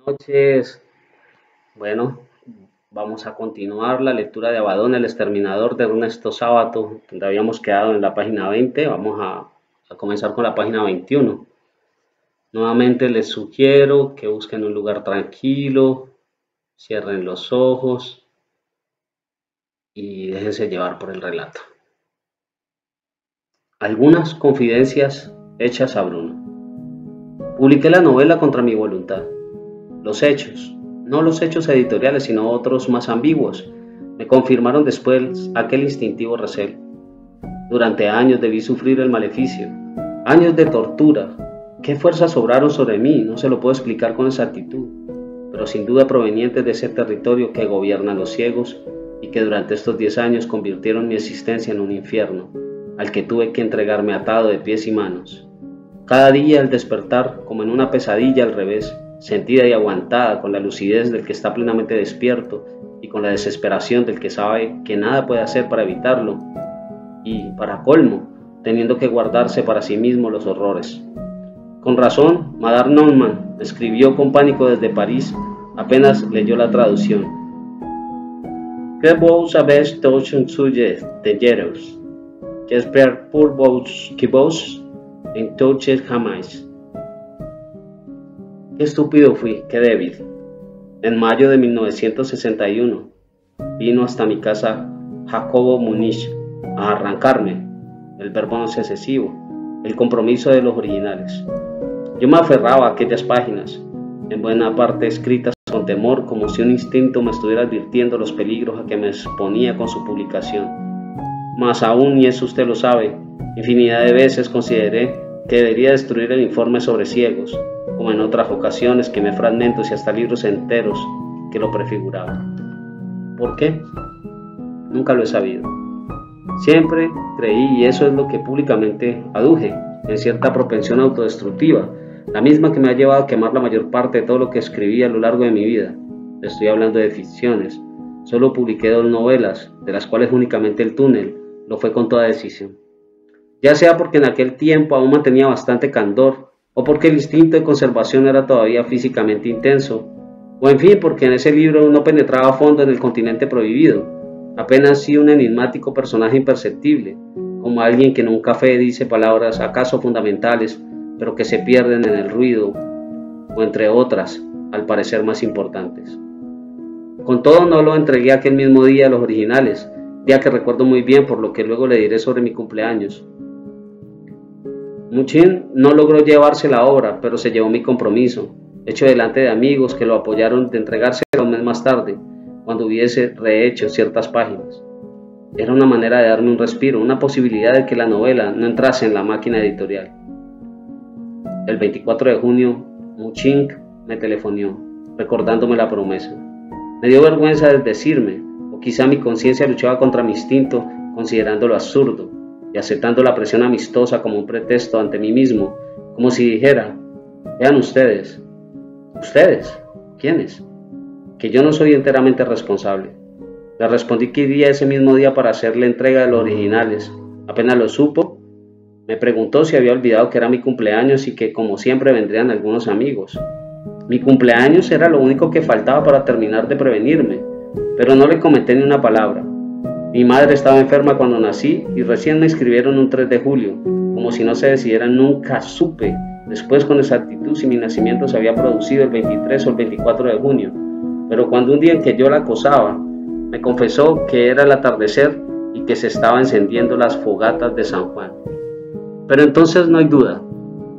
Noches. Bueno, vamos a continuar la lectura de Abadón, el exterminador de Ernesto Sábato, donde habíamos quedado en la página 20. Vamos a comenzar con la página 21. Nuevamente les sugiero que busquen un lugar tranquilo, cierren los ojos y déjense llevar por el relato. Algunas confidencias hechas a Bruno. Publiqué la novela contra mi voluntad. Los hechos, no los hechos editoriales, sino otros más ambiguos, me confirmaron después aquel instintivo recelo. Durante años debí sufrir el maleficio, años de tortura. ¿Qué fuerzas sobraron sobre mí? No se lo puedo explicar con exactitud, pero sin duda provenientes de ese territorio que gobiernan los ciegos y que durante estos 10 años convirtieron mi existencia en un infierno, al que tuve que entregarme atado de pies y manos. Cada día al despertar, como en una pesadilla al revés, sentida y aguantada, con la lucidez del que está plenamente despierto y con la desesperación del que sabe que nada puede hacer para evitarlo, y, para colmo, teniendo que guardarse para sí mismo los horrores. Con razón, Madame Norman escribió con pánico desde París, apenas leyó la traducción. Que vos habéis tous un sujet de hieros, j'espère pour vos que vos en touches jamás. Qué estúpido fui, qué débil. En mayo de 1961 vino hasta mi casa Jacobo Munich a arrancarme, el verbo no es excesivo, el compromiso de los originales. Yo me aferraba a aquellas páginas, en buena parte escritas con temor, como si un instinto me estuviera advirtiendo los peligros a que me exponía con su publicación. Mas aún, y eso usted lo sabe, infinidad de veces consideré que debería destruir el informe sobre ciegos, como en otras ocasiones quemé fragmentos y hasta libros enteros que lo prefiguraban. ¿Por qué? Nunca lo he sabido. Siempre creí, y eso es lo que públicamente aduje, en cierta propensión autodestructiva, la misma que me ha llevado a quemar la mayor parte de todo lo que escribí a lo largo de mi vida. Estoy hablando de ficciones. Solo publiqué 2 novelas, de las cuales únicamente El túnel lo fue con toda decisión. Ya sea porque en aquel tiempo aún mantenía bastante candor, o porque el instinto de conservación era todavía físicamente intenso, o en fin porque en ese libro no penetraba a fondo en el continente prohibido, apenas sí un enigmático personaje imperceptible, como alguien que en un café dice palabras acaso fundamentales, pero que se pierden en el ruido, o entre otras, al parecer más importantes. Con todo no lo entregué aquel mismo día a los originales, día que recuerdo muy bien por lo que luego le diré sobre mi cumpleaños. Muchin no logró llevarse la obra, pero se llevó mi compromiso, hecho delante de amigos que lo apoyaron de entregarse un mes más tarde, cuando hubiese rehecho ciertas páginas. Era una manera de darme un respiro, una posibilidad de que la novela no entrase en la máquina editorial. El 24 de junio, Muchin me telefonó, recordándome la promesa. Me dio vergüenza de decirme, o quizá mi conciencia luchaba contra mi instinto, considerándolo absurdo, y aceptando la presión amistosa como un pretexto ante mí mismo, como si dijera, vean ustedes, ¿ustedes? ¿Quiénes? Que yo no soy enteramente responsable. Le respondí que iría ese mismo día para hacerle entrega de los originales. Apenas lo supo, me preguntó si había olvidado que era mi cumpleaños y que como siempre vendrían algunos amigos. Mi cumpleaños era lo único que faltaba para terminar de prevenirme, pero no le comenté ni una palabra. Mi madre estaba enferma cuando nací y recién me inscribieron un 3 de julio, como si no se decidiera. Nunca supe después con exactitud si mi nacimiento se había producido el 23 o el 24 de junio, pero cuando un día en que yo la acosaba, me confesó que era el atardecer y que se estaban encendiendo las fogatas de San Juan. Pero entonces no hay duda,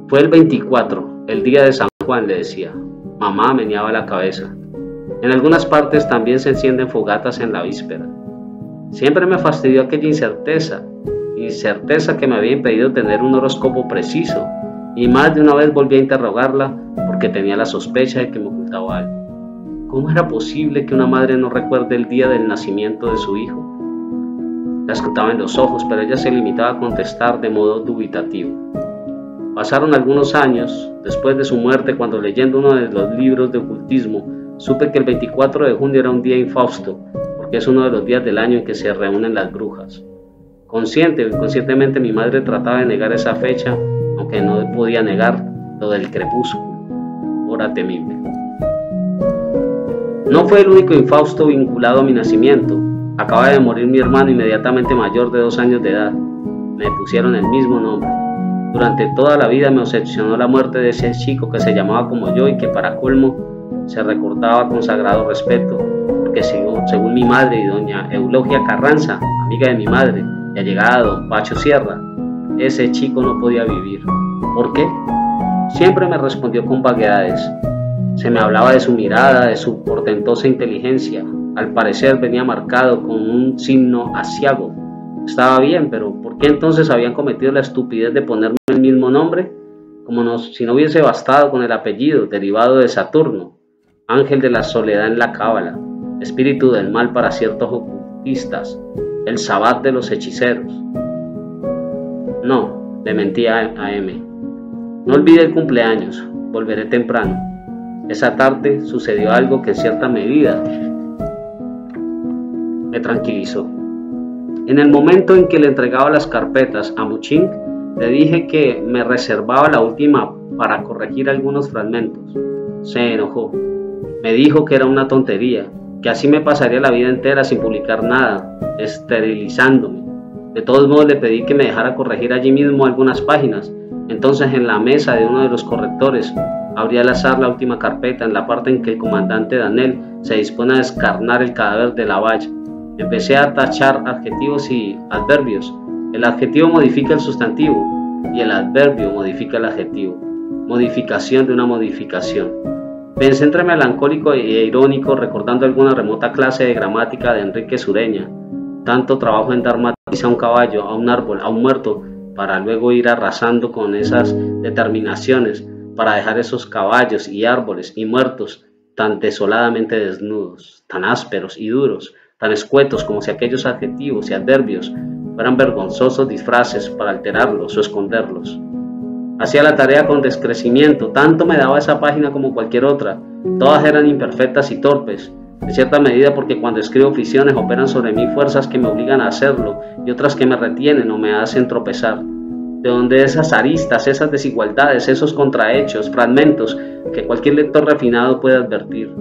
fue el 24, el día de San Juan, le decía. Mamá meneaba la cabeza. En algunas partes también se encienden fogatas en la víspera. Siempre me fastidió aquella incerteza que me había impedido tener un horóscopo preciso, y más de una vez volví a interrogarla porque tenía la sospecha de que me ocultaba algo. ¿Cómo era posible que una madre no recuerde el día del nacimiento de su hijo? La escrutaba en los ojos, pero ella se limitaba a contestar de modo dubitativo. Pasaron algunos años después de su muerte, cuando leyendo uno de los libros de ocultismo, supe que el 24 de junio era un día infausto, porque es uno de los días del año en que se reúnen las brujas. Consciente o inconscientemente mi madre trataba de negar esa fecha, aunque no podía negar lo del crepúsculo, hora temible. No fue el único infausto vinculado a mi nacimiento. Acaba de morir mi hermano inmediatamente mayor de 2 años de edad. Me pusieron el mismo nombre. Durante toda la vida me obsesionó la muerte de ese chico que se llamaba como yo y que para colmo se recordaba con sagrado respeto, porque según mi madre y doña Eulogia Carranza, amiga de mi madre y allegada a don Pacho Sierra, ese chico no podía vivir. ¿Por qué? Siempre me respondió con vaguedades. Se me hablaba de su mirada, de su portentosa inteligencia. Al parecer venía marcado con un signo aciago. Estaba bien, pero ¿por qué entonces habían cometido la estupidez de ponerme el mismo nombre? Si no hubiese bastado con el apellido, derivado de Saturno, ángel de la soledad en la cábala, espíritu del mal para ciertos ocultistas, el sabbat de los hechiceros. No, le mentía a M. No olvide el cumpleaños, volveré temprano. Esa tarde sucedió algo que en cierta medida me tranquilizó. En el momento en que le entregaba las carpetas a Muchink, le dije que me reservaba la última para corregir algunos fragmentos. Se enojó. Me dijo que era una tontería, que así me pasaría la vida entera sin publicar nada, esterilizándome. De todos modos le pedí que me dejara corregir allí mismo algunas páginas. Entonces en la mesa de uno de los correctores abrí al azar la última carpeta en la parte en que el comandante Danel se dispone a descarnar el cadáver de Lavalle. Empecé a tachar adjetivos y adverbios. El adjetivo modifica el sustantivo y el adverbio modifica el adjetivo. Modificación de una modificación. Pensé entre melancólico e irónico, recordando alguna remota clase de gramática de Enrique Sureña. Tanto trabajo en dar matiz a un caballo, a un árbol, a un muerto, para luego ir arrasando con esas determinaciones, para dejar esos caballos y árboles y muertos tan desoladamente desnudos, tan ásperos y duros, tan escuetos como si aquellos adjetivos y adverbios fueran vergonzosos disfraces para alterarlos o esconderlos. Hacía la tarea con descrecimiento, tanto me daba esa página como cualquier otra. Todas eran imperfectas y torpes, en cierta medida porque cuando escribo ficciones operan sobre mí fuerzas que me obligan a hacerlo y otras que me retienen o me hacen tropezar. De donde esas aristas, esas desigualdades, esos contrahechos, fragmentos que cualquier lector refinado puede advertir.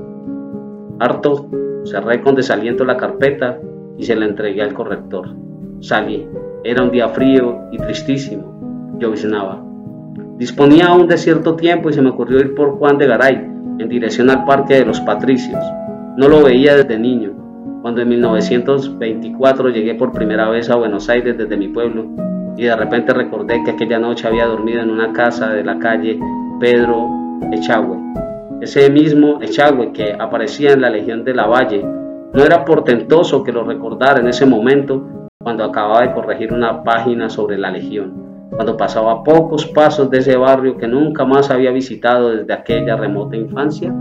Harto, cerré con desaliento la carpeta y se la entregué al corrector. Salí. Era un día frío y tristísimo. Lloviznaba. Disponía aún de cierto tiempo y se me ocurrió ir por Juan de Garay, en dirección al Parque de los Patricios. No lo veía desde niño. Cuando en 1924 llegué por primera vez a Buenos Aires desde mi pueblo, y de repente recordé que aquella noche había dormido en una casa de la calle Pedro Echagüe. Ese mismo Echagüe que aparecía en la Legión de Lavalle. No era portentoso que lo recordara en ese momento cuando acababa de corregir una página sobre la Legión, cuando pasaba a pocos pasos de ese barrio que nunca más había visitado desde aquella remota infancia.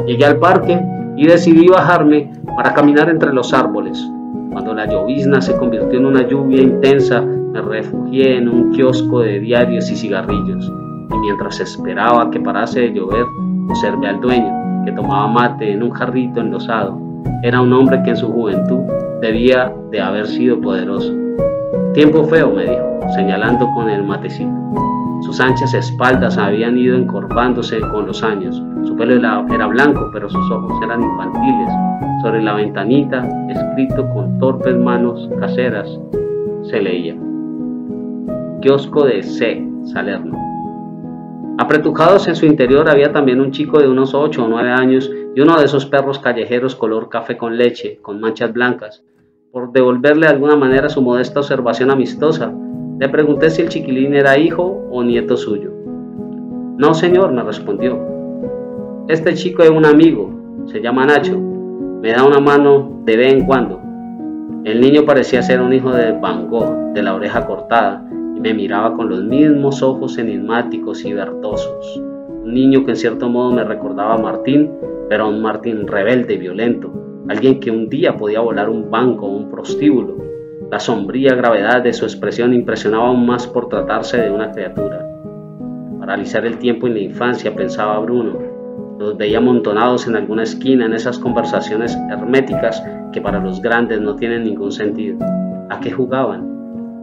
Llegué al parque y decidí bajarme para caminar entre los árboles. Cuando la llovizna se convirtió en una lluvia intensa, me refugié en un kiosco de diarios y cigarrillos, y mientras esperaba que parase de llover, observé al dueño, que tomaba mate en un jarrito enlosado. Era un hombre que en su juventud debía de haber sido poderoso. Tiempo feo, me dijo, señalando con el matecito. Sus anchas espaldas habían ido encorvándose con los años. Su pelo era blanco, pero sus ojos eran infantiles. Sobre la ventanita, escrito con torpes manos caseras, se leía: Kiosco de C. Salerno. Apretujados en su interior había también un chico de unos 8 o 9 años y uno de esos perros callejeros color café con leche, con manchas blancas. Por devolverle de alguna manera su modesta observación amistosa, le pregunté si el chiquilín era hijo o nieto suyo. No, señor, me respondió. Este chico es un amigo, se llama Nacho. Me da una mano de vez en cuando. El niño parecía ser un hijo de Van Gogh, de la oreja cortada, y me miraba con los mismos ojos enigmáticos y verdosos. Un niño que en cierto modo me recordaba a Martín, pero a un Martín rebelde y violento, alguien que un día podía volar un banco o un prostíbulo. La sombría gravedad de su expresión impresionaba aún más por tratarse de una criatura. Paralizar el tiempo en la infancia, pensaba Bruno. Los veía amontonados en alguna esquina en esas conversaciones herméticas que para los grandes no tienen ningún sentido. ¿A qué jugaban?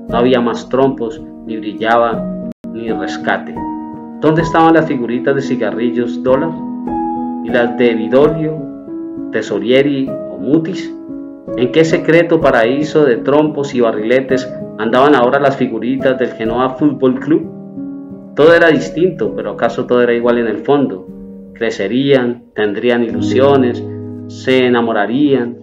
No había más trompos, ni brillaba, ni rescate. ¿Dónde estaban las figuritas de cigarrillos dólar? Y las de vidolio Tesorieri o Mutis? ¿En qué secreto paraíso de trompos y barriletes andaban ahora las figuritas del Genoa Fútbol Club? Todo era distinto, pero ¿acaso todo era igual en el fondo? Crecerían, tendrían ilusiones, se enamorarían,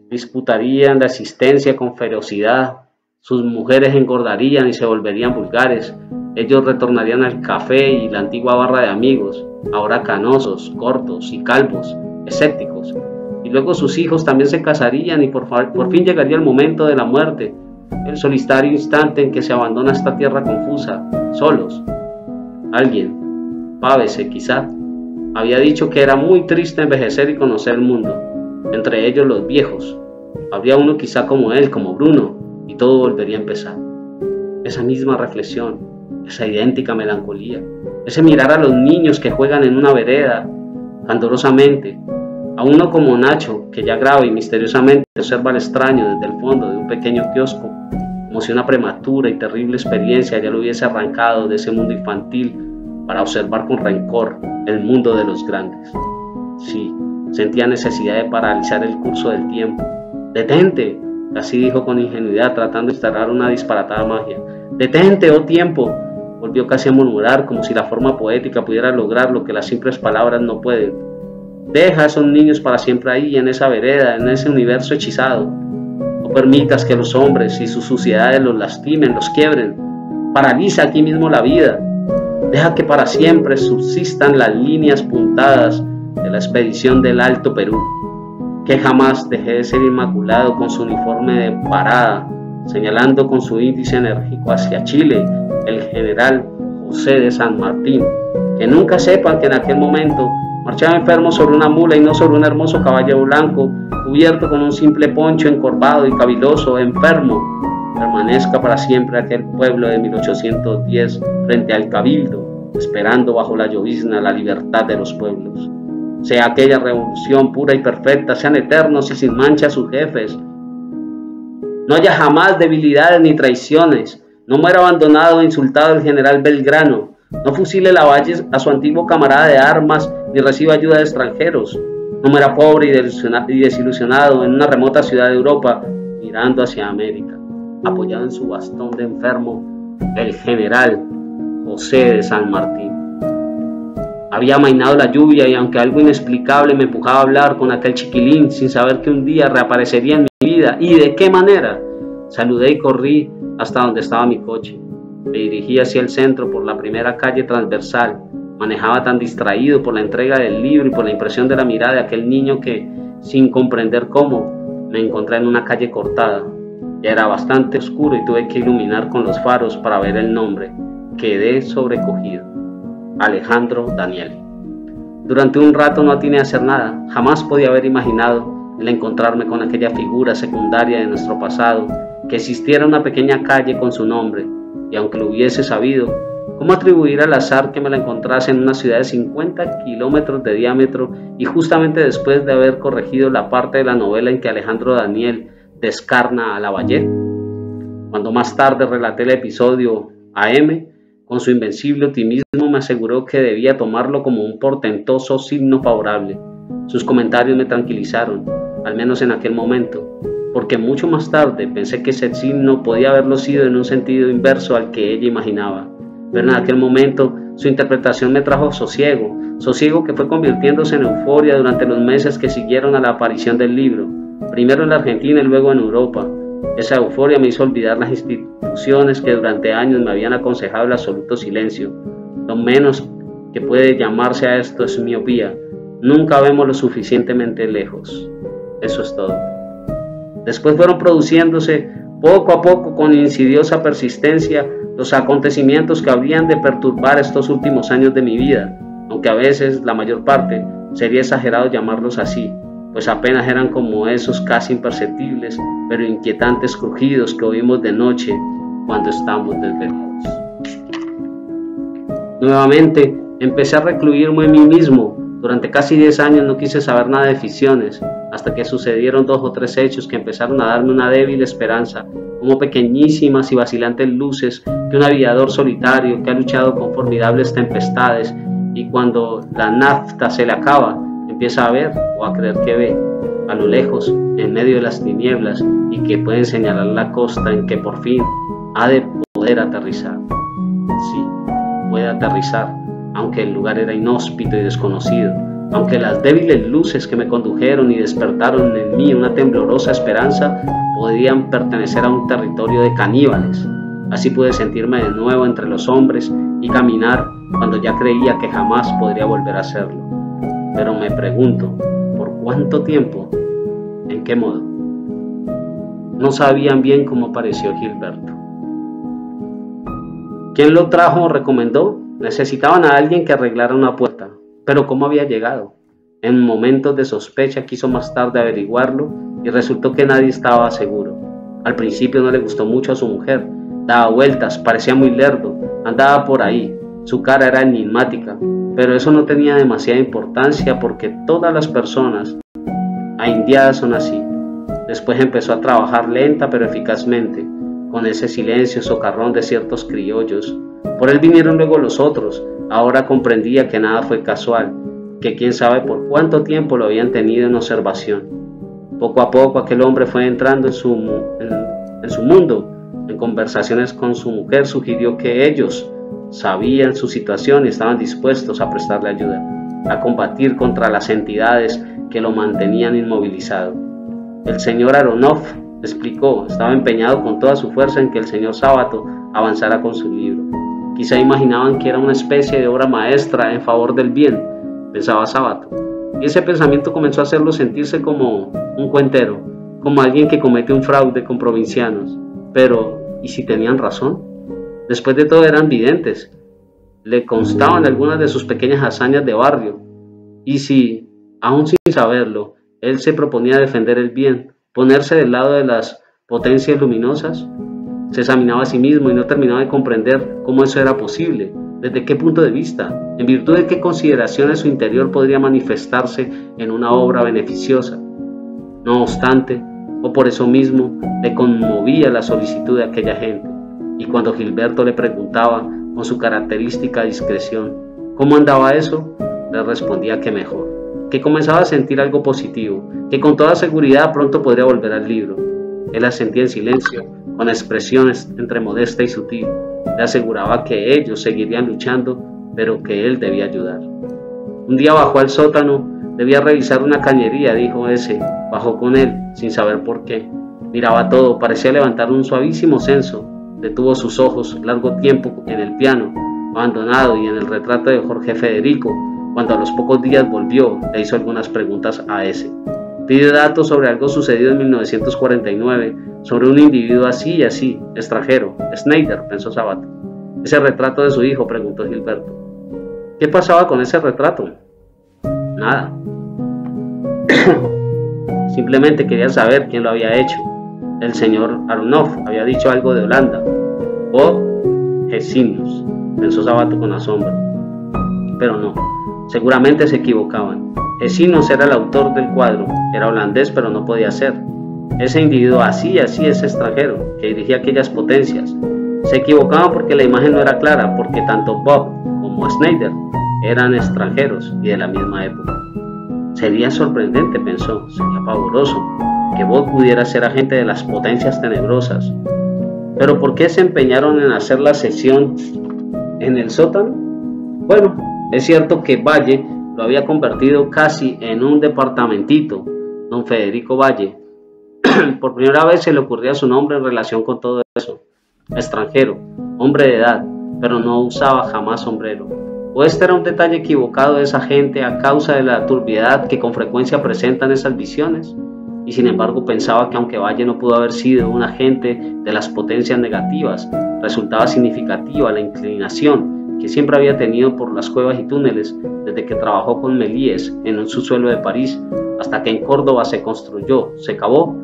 disputarían la existencia con ferocidad, sus mujeres engordarían y se volverían vulgares, ellos retornarían al café y la antigua barra de amigos, ahora canosos, cortos y calvos, escépticos, y luego sus hijos también se casarían y por fin llegaría el momento de la muerte, el solitario instante en que se abandona esta tierra confusa, solos. Alguien, Pavese quizá, había dicho que era muy triste envejecer y conocer el mundo, entre ellos los viejos. Habría uno quizá como él, como Bruno, y todo volvería a empezar. Esa misma reflexión, esa idéntica melancolía, ese mirar a los niños que juegan en una vereda, candorosamente, a uno como Nacho, que ya grave y misteriosamente observa al extraño desde el fondo de un pequeño kiosco, como si una prematura y terrible experiencia ya lo hubiese arrancado de ese mundo infantil para observar con rencor el mundo de los grandes. Sí, sentía necesidad de paralizar el curso del tiempo. «¡Detente!», así dijo con ingenuidad, tratando de instalar una disparatada magia. «¡Detente, oh tiempo!», volvió casi a murmurar, como si la forma poética pudiera lograr lo que las simples palabras no pueden. «Deja a esos niños para siempre ahí, en esa vereda, en ese universo hechizado. No permitas que los hombres y sus suciedades los lastimen, los quiebren. Paraliza aquí mismo la vida. Deja que para siempre subsistan las líneas puntadas de la expedición del Alto Perú. Que jamás deje de ser inmaculado con su uniforme de parada, señalando con su índice enérgico hacia Chile, el general José de San Martín. Que nunca sepan que en aquel momento marchaba enfermo sobre una mula y no sobre un hermoso caballo blanco, cubierto con un simple poncho encorvado y caviloso, enfermo. Permanezca para siempre aquel pueblo de 1810 frente al cabildo, esperando bajo la llovizna la libertad de los pueblos. Sea aquella revolución pura y perfecta, sean eternos y sin mancha sus jefes. No haya jamás debilidades ni traiciones. No muera abandonado e insultado el general Belgrano. No fusile Lavalle a su antiguo camarada de armas ni reciba ayuda de extranjeros. No muera pobre y desilusionado en una remota ciudad de Europa, mirando hacia América, apoyado en su bastón de enfermo, el general José de San Martín. Había amainado la lluvia y aunque algo inexplicable me empujaba a hablar con aquel chiquilín sin saber que un día reaparecería en mi vida y de qué manera, saludé y corrí hasta donde estaba mi coche. Me dirigí hacia el centro por la primera calle transversal. Manejaba tan distraído por la entrega del libro y por la impresión de la mirada de aquel niño que, sin comprender cómo, me encontré en una calle cortada. Ya era bastante oscuro y tuve que iluminar con los faros para ver el nombre. Quedé sobrecogido. Alejandro Danieli. Durante un rato no atiné a hacer nada. Jamás podía haber imaginado el encontrarme con aquella figura secundaria de nuestro pasado, que existiera una pequeña calle con su nombre, y aunque lo hubiese sabido, ¿cómo atribuir al azar que me la encontrase en una ciudad de 50 kilómetros de diámetro y justamente después de haber corregido la parte de la novela en que Alejandro Daniel descarna a Lavalle? Cuando más tarde relaté el episodio a M, con su invencible optimismo me aseguró que debía tomarlo como un portentoso signo favorable. Sus comentarios me tranquilizaron, al menos en aquel momento, porque mucho más tarde pensé que ese signo podía haberlo sido en un sentido inverso al que ella imaginaba. Pero en aquel momento su interpretación me trajo sosiego que fue convirtiéndose en euforia durante los meses que siguieron a la aparición del libro, primero en la Argentina y luego en Europa. Esa euforia me hizo olvidar las instituciones que durante años me habían aconsejado el absoluto silencio. Lo menos que puede llamarse a esto es miopía. Nunca vemos lo suficientemente lejos. Eso es todo. Después fueron produciéndose, poco a poco, con insidiosa persistencia, los acontecimientos que habrían de perturbar estos últimos años de mi vida, aunque a veces, la mayor parte, sería exagerado llamarlos así, pues apenas eran como esos casi imperceptibles pero inquietantes crujidos que oímos de noche cuando estamos desvelados. Nuevamente empecé a recluirme en mí mismo. Durante casi 10 años no quise saber nada de ficciones, hasta que sucedieron 2 o 3 hechos que empezaron a darme una débil esperanza, como pequeñísimas y vacilantes luces que un aviador solitario que ha luchado con formidables tempestades y cuando la nafta se le acaba, empieza a ver o a creer que ve, a lo lejos, en medio de las tinieblas, y que pueden señalar la costa en que por fin ha de poder aterrizar. Sí, puede aterrizar, aunque el lugar era inhóspito y desconocido, aunque las débiles luces que me condujeron y despertaron en mí una temblorosa esperanza podían pertenecer a un territorio de caníbales. Así pude sentirme de nuevo entre los hombres y caminar cuando ya creía que jamás podría volver a hacerlo. Pero me pregunto, ¿por cuánto tiempo? ¿En qué modo? No sabían bien cómo apareció Gilberto. ¿Quién lo trajo o recomendó? Necesitaban a alguien que arreglara una puerta, pero ¿cómo había llegado? En momentos de sospecha quiso más tarde averiguarlo y resultó que nadie estaba seguro. Al principio no le gustó mucho a su mujer, daba vueltas, parecía muy lerdo, andaba por ahí, su cara era enigmática, pero eso no tenía demasiada importancia porque todas las personas aindiadas son así. Después empezó a trabajar lenta pero eficazmente, con ese silencio socarrón de ciertos criollos. Por él vinieron luego los otros. Ahora comprendía que nada fue casual, que quién sabe por cuánto tiempo lo habían tenido en observación. Poco a poco aquel hombre fue entrando en su mundo. En conversaciones con su mujer sugirió que ellos sabían su situación y estaban dispuestos a prestarle ayuda, a combatir contra las entidades que lo mantenían inmovilizado. El señor Aronoff, explicó, estaba empeñado con toda su fuerza en que el señor Sabato avanzara con su libro. Quizá imaginaban que era una especie de obra maestra en favor del bien, pensaba Sabato, y ese pensamiento comenzó a hacerlo sentirse como un cuentero, como alguien que comete un fraude con provincianos. Pero, ¿y si tenían razón? Después de todo eran videntes, le constaban algunas de sus pequeñas hazañas de barrio, y si, aún sin saberlo, él se proponía defender el bien, ponerse del lado de las potencias luminosas, se examinaba a sí mismo y no terminaba de comprender cómo eso era posible, desde qué punto de vista, en virtud de qué consideraciones su interior podría manifestarse en una obra beneficiosa. No obstante, o por eso mismo, le conmovía la solicitud de aquella gente, y cuando Gilberto le preguntaba, con su característica discreción, ¿cómo andaba eso?, le respondía que mejor, que comenzaba a sentir algo positivo, que con toda seguridad pronto podría volver al libro. Él asentía en silencio, con expresiones entre modesta y sutil. Le aseguraba que ellos seguirían luchando, pero que él debía ayudar. Un día bajó al sótano, debía revisar una cañería, dijo ese. Bajó con él, sin saber por qué. Miraba todo, parecía levantar un suavísimo censo. Detuvo sus ojos largo tiempo en el piano, abandonado, y en el retrato de Jorge Federico. Cuando a los pocos días volvió, le hizo algunas preguntas a ese. Pidió datos sobre algo sucedido en 1949, sobre un individuo así y así, extranjero. Schneider, pensó Sabato. Ese retrato de su hijo, preguntó Gilberto. ¿Qué pasaba con ese retrato? Nada. Simplemente quería saber quién lo había hecho. El señor Aronoff había dicho algo de Holanda. O Gesenius, pensó Sabato con asombro. Pero no, seguramente se equivocaban. Gesenius era el autor del cuadro, era holandés pero no podía ser. Ese individuo así es extranjero, que dirigía aquellas potencias. Se equivocaban porque la imagen no era clara, porque tanto Bob como Schneider eran extranjeros y de la misma época. Sería sorprendente, pensó, sería pavoroso, que Bob pudiera ser agente de las potencias tenebrosas. Pero ¿por qué se empeñaron en hacer la sesión en el sótano? Bueno, es cierto que Valle lo había convertido casi en un departamentito, don Federico Valle. Por primera vez se le ocurría su nombre en relación con todo eso. Extranjero, hombre de edad, pero no usaba jamás sombrero. ¿O este era un detalle equivocado de esa gente a causa de la turbiedad que con frecuencia presentan esas visiones? Y sin embargo pensaba que aunque Valle no pudo haber sido un agente de las potencias negativas, resultaba significativa la inclinación que siempre había tenido por las cuevas y túneles desde que trabajó con Méliès en un subsuelo de París, hasta que en Córdoba se construyó, se cavó,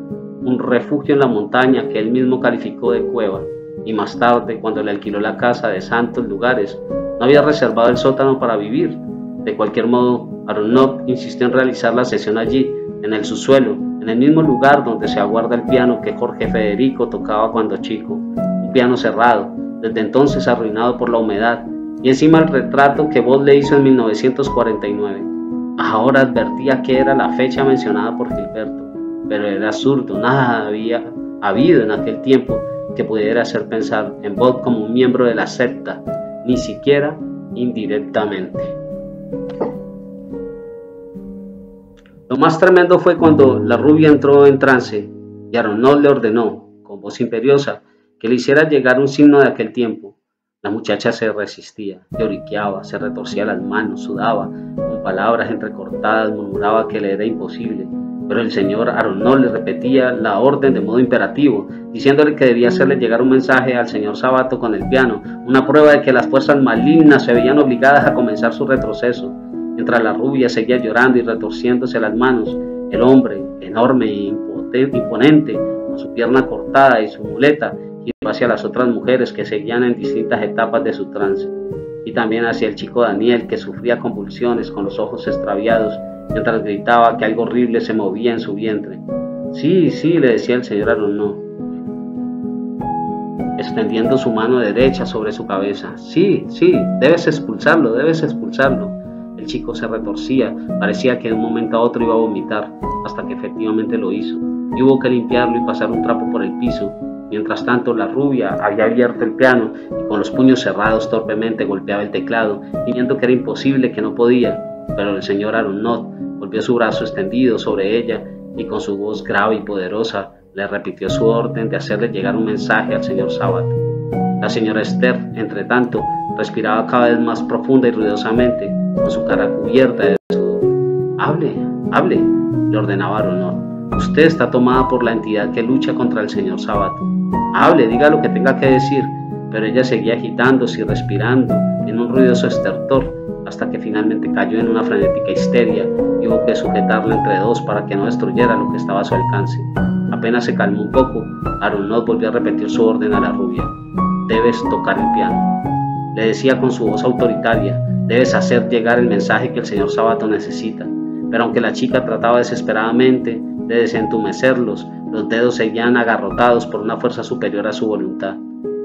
un refugio en la montaña que él mismo calificó de cueva, y más tarde, cuando le alquiló la casa de Santos Lugares, no había reservado el sótano para vivir. De cualquier modo, Aronoff insistió en realizar la sesión allí, en el subsuelo, en el mismo lugar donde se aguarda el piano que Jorge Federico tocaba cuando chico, un piano cerrado, desde entonces arruinado por la humedad, y encima el retrato que Bob le hizo en 1949. Ahora advertía que era la fecha mencionada por Gilberto, pero era absurdo, nada había habido en aquel tiempo que pudiera hacer pensar en Bob como un miembro de la secta, ni siquiera indirectamente. Lo más tremendo fue cuando la rubia entró en trance y Arnold le ordenó, con voz imperiosa, que le hiciera llegar un signo de aquel tiempo. La muchacha se resistía, lloriqueaba, se retorcía las manos, sudaba, con palabras entrecortadas murmuraba que le era imposible, pero el señor Arnold le repetía la orden de modo imperativo, diciéndole que debía hacerle llegar un mensaje al señor Sabato con el piano, una prueba de que las fuerzas malignas se veían obligadas a comenzar su retroceso. Mientras la rubia seguía llorando y retorciéndose las manos, el hombre, enorme e imponente, con su pierna cortada y su muleta, giró hacia las otras mujeres que seguían en distintas etapas de su trance, y también hacia el chico Daniel, que sufría convulsiones con los ojos extraviados, mientras gritaba que algo horrible se movía en su vientre. Sí, sí, le decía el señor Arnold, extendiendo su mano derecha sobre su cabeza. Sí, sí, debes expulsarlo, debes expulsarlo. El chico se retorcía, parecía que de un momento a otro iba a vomitar, hasta que efectivamente lo hizo, y hubo que limpiarlo y pasar un trapo por el piso. Mientras tanto, la rubia había abierto el piano y con los puños cerrados torpemente golpeaba el teclado, viendo que era imposible, que no podía, pero el señor Arnold volvió su brazo extendido sobre ella y con su voz grave y poderosa le repitió su orden de hacerle llegar un mensaje al señor Sabato. La señora Esther, entre tanto, respiraba cada vez más profunda y ruidosamente, con su cara cubierta de sudor. Hable, hable, le ordenaba Arnold. Usted está tomada por la entidad que lucha contra el señor Sabato. Hable, diga lo que tenga que decir. Pero ella seguía agitándose y respirando en un ruidoso estertor, hasta que finalmente cayó en una frenética histeria y hubo que sujetarla entre dos para que no destruyera lo que estaba a su alcance. Apenas se calmó un poco, Arnold volvió a repetir su orden a la rubia. Debes tocar el piano. Le decía con su voz autoritaria, debes hacer llegar el mensaje que el señor Sabato necesita. Pero aunque la chica trataba desesperadamente de desentumecerlos, los dedos seguían agarrotados por una fuerza superior a su voluntad.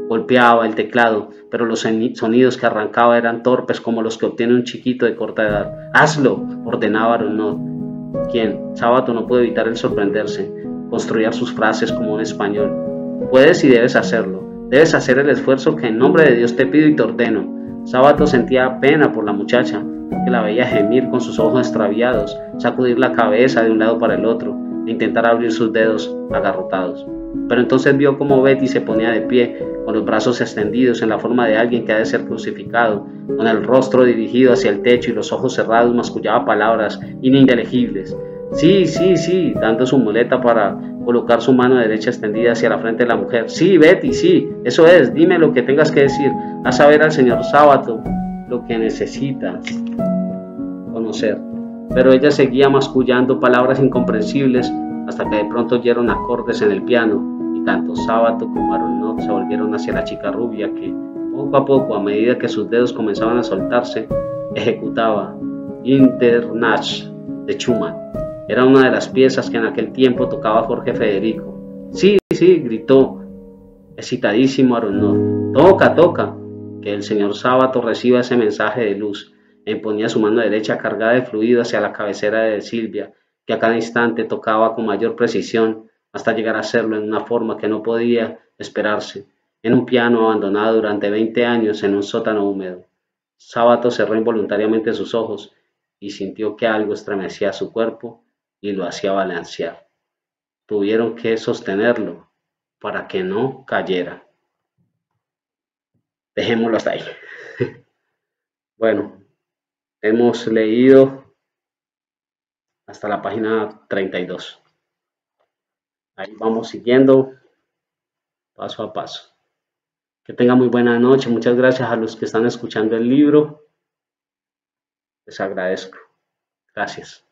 Golpeaba el teclado, pero los sonidos que arrancaba eran torpes como los que obtiene un chiquito de corta edad. ¡Hazlo!, ordenaba Arnold, quien, Sabato, no pudo evitar el sorprenderse. Construía sus frases como un español. Puedes y debes hacerlo. Debes hacer el esfuerzo que en nombre de Dios te pido y te ordeno. Sabato sentía pena por la muchacha, que la veía gemir con sus ojos extraviados, sacudir la cabeza de un lado para el otro e intentar abrir sus dedos agarrotados. Pero entonces vio cómo Betty se ponía de pie, con los brazos extendidos en la forma de alguien que ha de ser crucificado, con el rostro dirigido hacia el techo y los ojos cerrados mascullaba palabras ininteligibles. Sí, sí, sí, dando su muleta para colocar su mano derecha extendida hacia la frente de la mujer. Sí, Betty, sí, eso es, dime lo que tengas que decir. Haz saber al señor Sabato lo que necesitas conocer. Pero ella seguía mascullando palabras incomprensibles hasta que de pronto oyeron acordes en el piano y tanto Sabato como Arnold se volvieron hacia la chica rubia que, poco a poco, a medida que sus dedos comenzaban a soltarse, ejecutaba Internach de Schumann. Era una de las piezas que en aquel tiempo tocaba Jorge Federico. Sí, sí, gritó excitadísimo Arnold. Toca, toca. Que el señor Sabato reciba ese mensaje de luz. Emponía su mano derecha cargada de fluido hacia la cabecera de Silvia, que a cada instante tocaba con mayor precisión, hasta llegar a hacerlo en una forma que no podía esperarse, en un piano abandonado durante 20 años en un sótano húmedo. Sabato cerró involuntariamente sus ojos y sintió que algo estremecía su cuerpo y lo hacía balancear. Tuvieron que sostenerlo para que no cayera. Dejémoslo hasta ahí. Bueno, hemos leído hasta la página 32. Ahí vamos siguiendo paso a paso. Que tengan muy buena noche. Muchas gracias a los que están escuchando el libro. Les agradezco. Gracias.